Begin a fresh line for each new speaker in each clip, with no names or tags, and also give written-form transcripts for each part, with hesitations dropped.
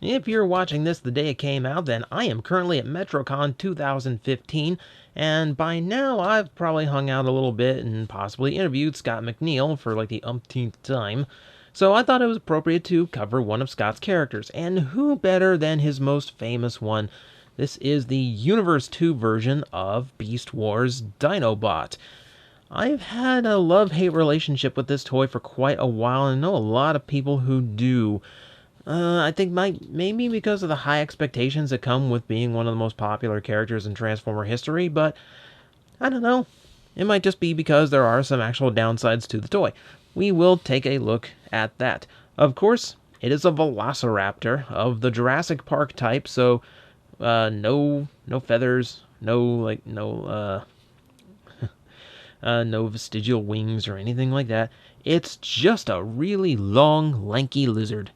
If you're watching this the day it came out, then I am currently at MetroCon 2015, and by now I've probably hung out a little bit and possibly interviewed Scott McNeil for like the umpteenth time. So I thought it was appropriate to cover one of Scott's characters, and who better than his most famous one? This is the Universe 2 version of Beast Wars Dinobot. I've had a love-hate relationship with this toy for quite a while, and I know a lot of people who do. I think maybe because of the high expectations that come with being one of the most popular characters in Transformer history, but I don't know. It might just be because there are some actual downsides to the toy. We will take a look at that. Of course, it is a Velociraptor of the Jurassic Park type, so no feathers, no vestigial wings or anything like that. It's just a really long, lanky lizard.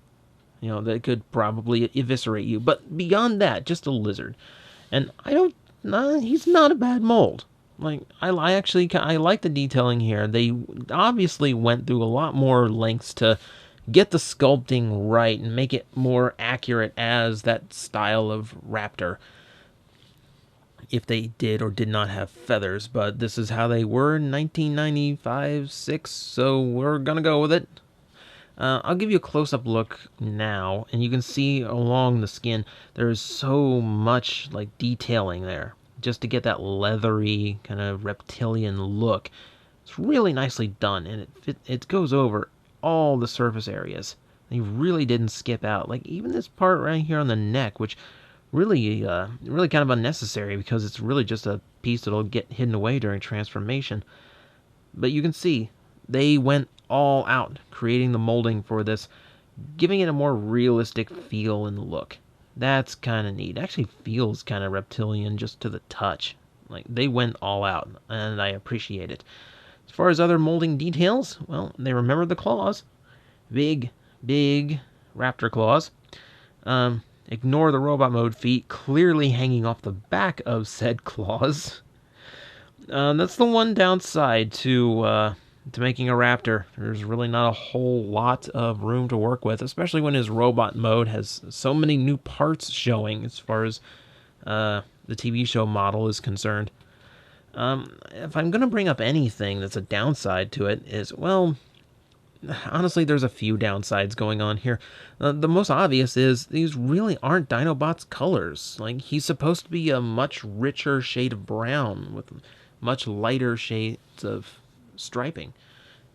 That could probably eviscerate you. But beyond that, just a lizard. And he's not a bad mold. I like the detailing here. They obviously went through a lot more lengths to get the sculpting right and make it more accurate as that style of raptor, if they did or did not have feathers. But this is how they were in 1995-6, so we're gonna go with it. I'll give you a close-up look now, and you can see along the skin there's so much detailing there just to get that leathery kind of reptilian look. It's really nicely done, and it goes over all the surface areas. They really didn't skip out. Even this part right here on the neck, which really kind of unnecessary because it's really just a piece that'll get hidden away during transformation. But you can see they went all out creating the molding for this, giving it a more realistic feel and look. That's kind of neat. It actually feels kind of reptilian just to the touch. They went all out, and I appreciate it. As far as other molding details, well, they remembered the claws. Big raptor claws. Ignore the robot mode feet clearly hanging off the back of said claws. That's the one downside to making a raptor. There's really not a whole lot of room to work with, especially when his robot mode has so many new parts showing as far as the TV show model is concerned. If I'm going to bring up anything that's a downside to it is, well, honestly, there's a few downsides going on here. The most obvious is these really aren't Dinobot's colors. He's supposed to be a much richer shade of brown with much lighter shades of striping.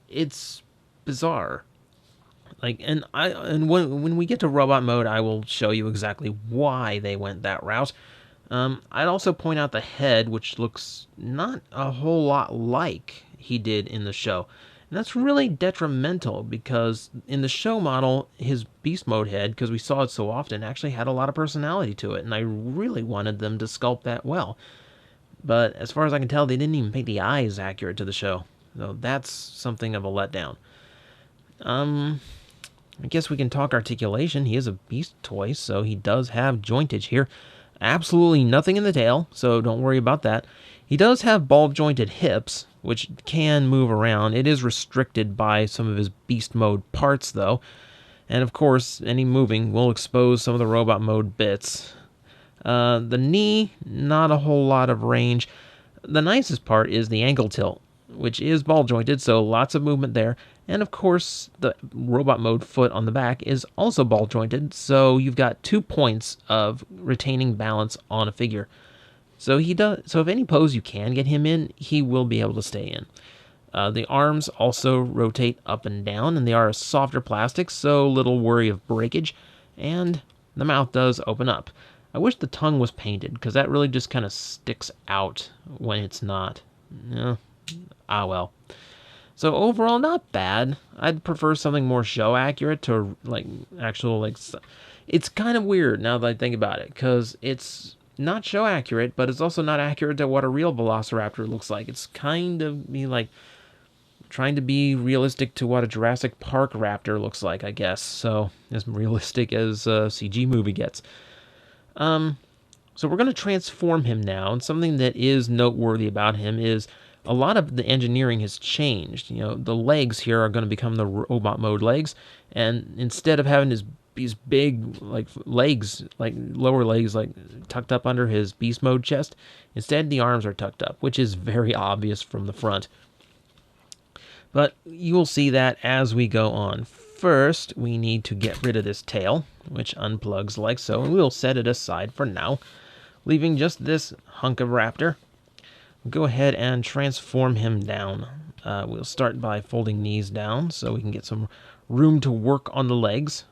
It's bizarre. When we get to robot mode, I will show you exactly why they went that route. I'd also point out the head, which looks not a whole lot like he did in the show. And that's really detrimental because in the show model, his beast mode head, because we saw it so often, actually had a lot of personality to it, and I really wanted them to sculpt that well. But as far as I can tell, they didn't even make the eyes accurate to the show. So that's something of a letdown. I guess we can talk articulation. He is a beast toy, so he does have jointage here. Absolutely nothing in the tail, so don't worry about that. He does have ball-jointed hips, which can move around. It is restricted by some of his beast mode parts, though. And of course, any moving will expose some of the robot mode bits. The knee, not a whole lot of range. The nicest part is the ankle tilt, which is ball-jointed, so lots of movement there. And of course, the robot mode foot on the back is also ball-jointed, so you've got 2 points of retaining balance on a figure. So if any pose you can get him in, he will be able to stay in. The arms also rotate up and down, and they are a softer plastic, so little worry of breakage. And the mouth does open up. I wish the tongue was painted, because that really just kind of sticks out when it's not. Well. So overall, not bad. I'd prefer something more show accurate to It's kind of weird now that I think about it, because it's not show accurate, but it's also not accurate to what a real Velociraptor looks like. It's kind of trying to be realistic to what a Jurassic Park raptor looks like, I guess. So as realistic as a CG movie gets. So we're going to transform him now, and something that is noteworthy about him is a lot of the engineering has changed. The legs here are going to become the robot mode legs, and instead of having his these big like legs, like lower legs, like tucked up under his beast mode chest. Instead, the arms are tucked up, which is very obvious from the front. But you will see that as we go on. First, we need to get rid of this tail, which unplugs like so, and we'll set it aside for now, leaving just this hunk of raptor. We'll go ahead and transform him down. We'll start by folding these down so we can get some room to work on the legs.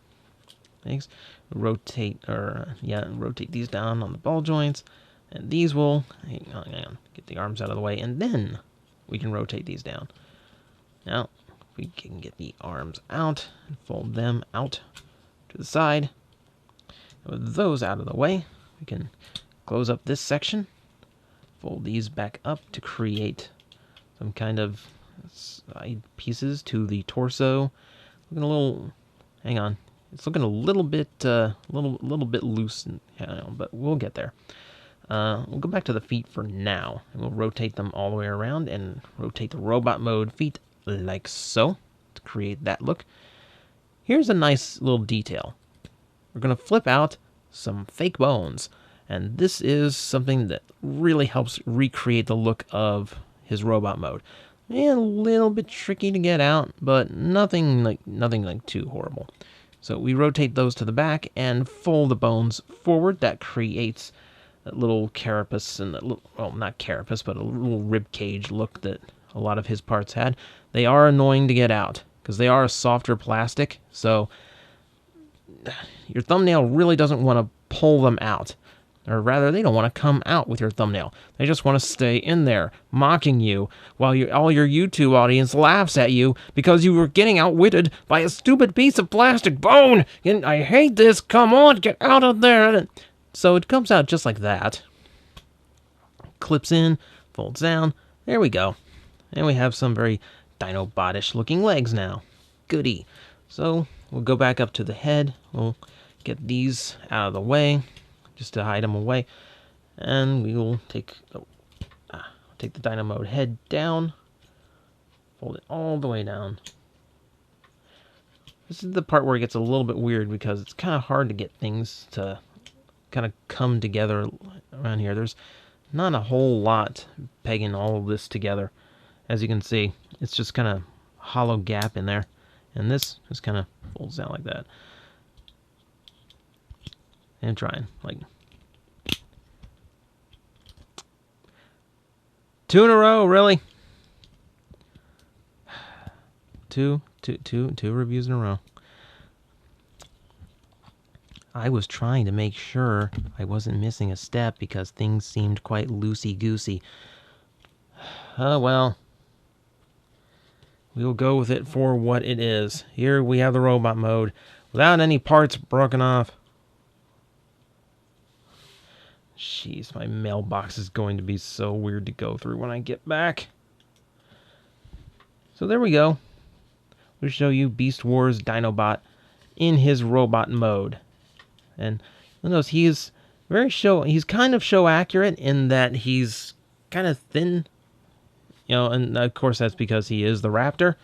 Thanks. Rotate these down on the ball joints, and these will hang on, get the arms out of the way, and then we can rotate these down. Now we can get the arms out and fold them out to the side. And with those out of the way, we can close up this section, fold these back up to create some kind of side pieces to the torso. Looking a little, hang on, it's looking a little bit loose, but we'll get there. We'll go back to the feet for now, and we'll rotate them all the way around and rotate the robot mode feet like so to create that look. Here's a nice little detail. We're going to flip out some fake bones, and this is something that really helps recreate the look of his robot mode. And a little bit tricky to get out, but nothing like too horrible. So we rotate those to the back and fold the bones forward. That creates that little carapace and that little, well, not carapace, but a little rib cage look that a lot of his parts had. They are annoying to get out because they are a softer plastic, so your thumbnail really doesn't want to pull them out. Or rather, they don't want to come out with your thumbnail. They just want to stay in there, mocking you, while all your YouTube audience laughs at you because you were getting outwitted by a stupid piece of plastic bone. And I hate this. Come on, get out of there. So it comes out just like that. Clips in, folds down. There we go. And we have some very Dinobot-ish looking legs now. Goody. So we'll go back up to the head. We'll get these out of the way, just to hide them away. And we will take the Dynamo Head down. Fold it all the way down. This is the part where it gets a little bit weird because it's kind of hard to get things to kind of come together around here. There's not a whole lot pegging all of this together. As you can see, it's just kind of hollow gap in there. And this just kind of folds down like that. And trying, like, 2 in a row, really? Two reviews in a row. I was trying to make sure I wasn't missing a step because things seemed quite loosey-goosey. Oh, well. We'll go with it for what it is. Here we have the robot mode without any parts broken off. Jeez, my mailbox is going to be so weird to go through when I get back. So there we go. We'll show you Beast Wars Dinobot in his robot mode. And you'll notice he's kind of show accurate in that he's kind of thin. You know, and of course that's because he is the raptor.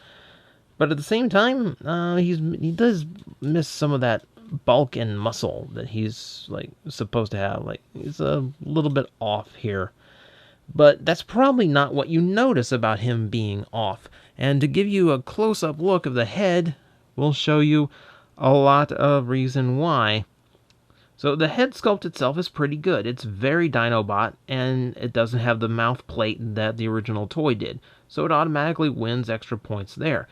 But at the same time, he does miss some of that bulk and muscle that he's like supposed to have. Like, he's a little bit off here. But that's probably not what you notice about him being off. And to give you a close-up look of the head, we'll show you a lot of reason why. So the head sculpt itself is pretty good. It's very Dinobot, and it doesn't have the mouth plate that the original toy did. So it automatically wins extra points there.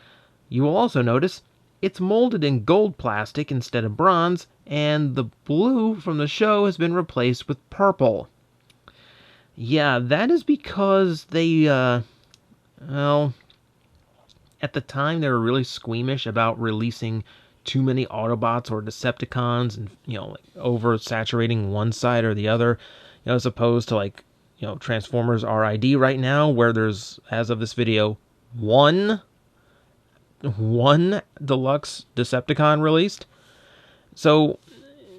You will also notice it's molded in gold plastic instead of bronze, and the blue from the show has been replaced with purple. Yeah, that is because they, well, at the time they were really squeamish about releasing too many Autobots or Decepticons and, you know, like oversaturating one side or the other, you know, as opposed to, like, you know, Transformers RID right now, where there's, as of this video, one deluxe Decepticon released. So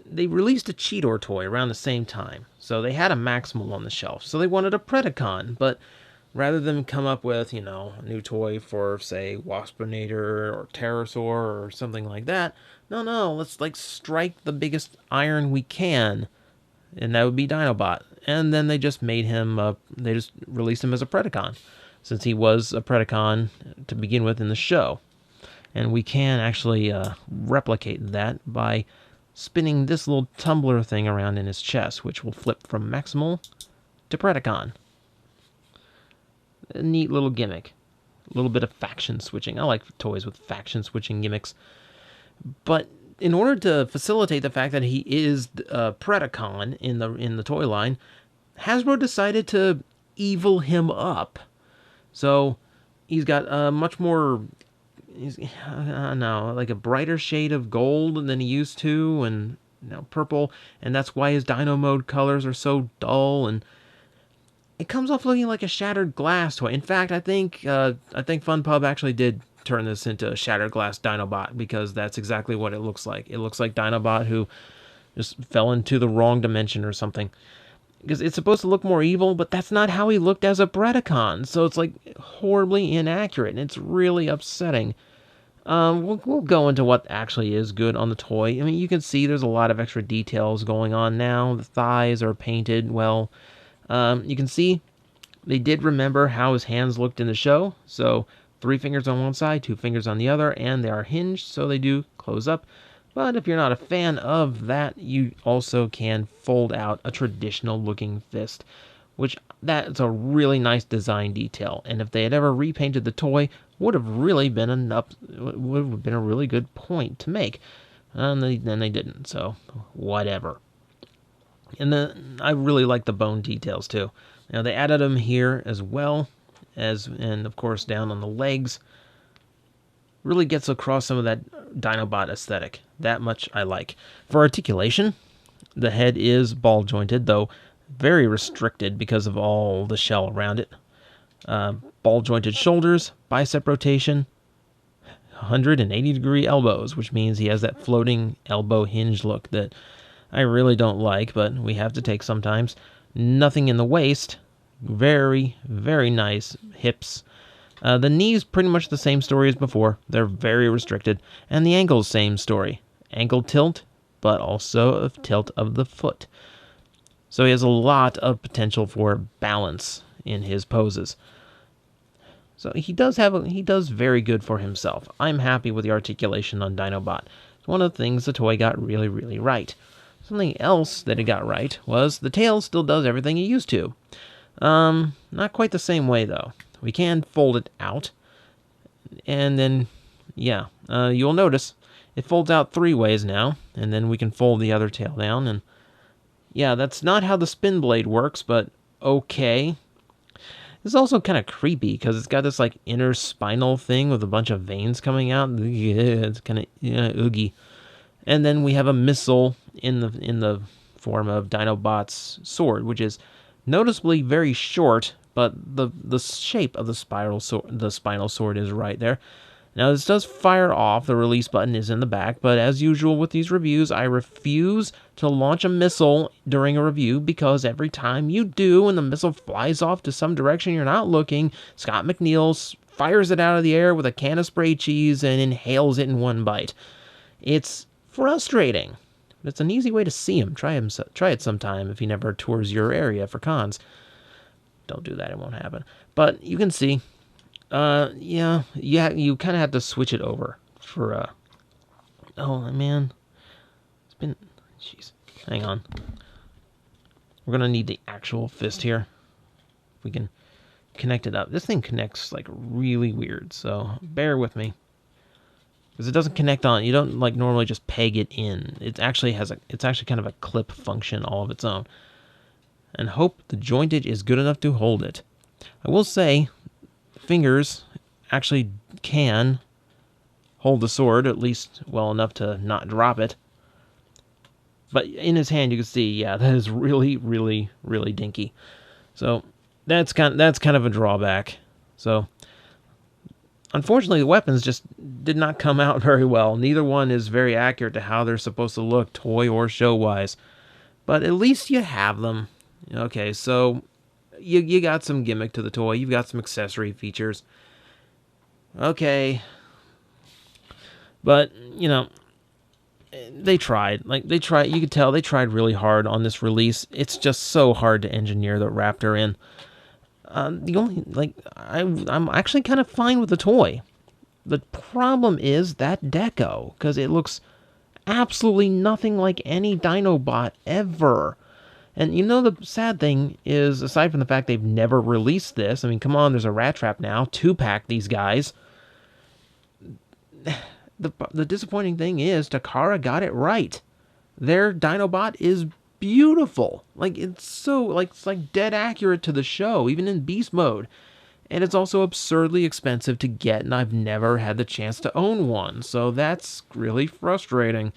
they released a Cheetor toy around the same time. So they had a Maximal on the shelf. So they wanted a Predacon, but rather than come up with, a new toy for, say, Waspinator or Pterosaur or something like that. No, let's like strike the biggest iron we can, and that would be Dinobot. And then they just made him, they just released him as a Predacon, since he was a Predacon to begin with in the show. And we can actually replicate that by spinning this little tumbler thing around in his chest, which will flip from Maximal to Predacon. A neat little gimmick. A little bit of faction switching. I like toys with faction switching gimmicks. But in order to facilitate the fact that he is a Predacon in the toy line, Hasbro decided to evil him up. So he's got a much more, I don't know, like a brighter shade of gold than he used to, and purple, and that's why his Dino Mode colors are so dull, and it comes off looking like a shattered glass toy. In fact, I think Fun Pub actually did turn this into a shattered glass Dinobot, because that's exactly what it looks like. It looks like Dinobot who just fell into the wrong dimension or something. Because it's supposed to look more evil, but that's not how he looked as a Predacon. So it's like horribly inaccurate, and it's really upsetting. We'll go into what actually is good on the toy. I mean, you can see there's a lot of extra details going on now. The thighs are painted well. You can see they did remember how his hands looked in the show. So 3 fingers on one side, 2 fingers on the other, and they are hinged, so they do close up. But if you're not a fan of that, you also can fold out a traditional looking fist, which that's a really nice design detail. And if they had ever repainted the toy, would have really been would have been a really good point to make. And then they didn't, so whatever. And then I really like the bone details too. Now they added them here as well, and of course down on the legs. Really gets across some of that Dinobot aesthetic. That much I like. For articulation, the head is ball jointed, though very restricted because of all the shell around it. Ball jointed shoulders, bicep rotation, 180-degree elbows, which means he has that floating elbow hinge look that I really don't like, but we have to take sometimes. Nothing in the waist. Very, very nice hips. The knees, pretty much the same story as before. They're very restricted. And the ankles, same story. Ankle tilt, but also a tilt of the foot. So he has a lot of potential for balance in his poses. So he does very good for himself. I'm happy with the articulation on Dinobot. It's one of the things the toy got really, really right. Something else that it got right was the tail still does everything it used to. Not quite the same way, though. We can fold it out, and then, yeah, you'll notice it folds out 3 ways now, and then we can fold the other tail down, and yeah, that's not how the spin blade works, but okay. It's also kind of creepy, because it's got this, like, inner spinal thing with a bunch of veins coming out. It's kind of oogie. And then we have a missile in the form of Dinobot's sword, which is noticeably very short, but the shape of the spinal sword is right there. Now this does fire off. The release button is in the back, but as usual with these reviews, I refuse to launch a missile during a review, because every time you do and the missile flies off to some direction you're not looking, Scott McNeil fires it out of the air with a can of spray cheese and inhales it in one bite. It's frustrating. It's an easy way to see him. Try it sometime if he never tours your area for cons. Don't do that, it won't happen. But you can see, yeah, you kind of have to switch it over for, oh, man. It's been, jeez, hang on. We're going to need the actual fist here. If we can connect it up. This thing connects, like, really weird, so bear with me. Because it doesn't connect on, you don't, like, normally just peg it in. It actually it's actually kind of a clip function all of its own. And hope the jointage is good enough to hold it. I will say, fingers actually can hold the sword, at least well enough to not drop it. But in his hand, you can see, yeah, that is really, really, really dinky. So that's kind of a drawback. So unfortunately, the weapons just did not come out very well. Neither one is very accurate to how they're supposed to look, toy or show-wise. But at least you have them. Okay, so you got some gimmick to the toy. You've got some accessory features. Okay. But, they tried. You could tell they tried really hard on this release. It's just so hard to engineer the Raptor in. I'm actually kind of fine with the toy. The problem is that deco, because it looks absolutely nothing like any Dinobot ever. And the sad thing is, aside from the fact they've never released this, I mean, come on, there's a Rat Trap now, 2-pack these guys. The disappointing thing is, Takara got it right. Their Dinobot is beautiful. It's dead accurate to the show, even in beast mode. And it's also absurdly expensive to get, and I've never had the chance to own one, so that's really frustrating.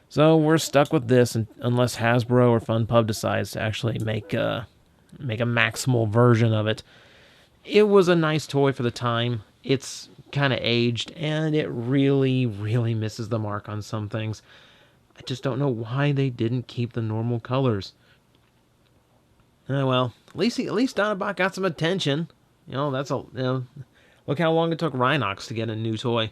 So we're stuck with this unless Hasbro or FunPub decides to actually make a maximal version of it. It was a nice toy for the time. It's kind of aged, and it really, really misses the mark on some things. I just don't know why they didn't keep the normal colors. Well, at least Dinobot got some attention. Look how long it took Rhinox to get a new toy.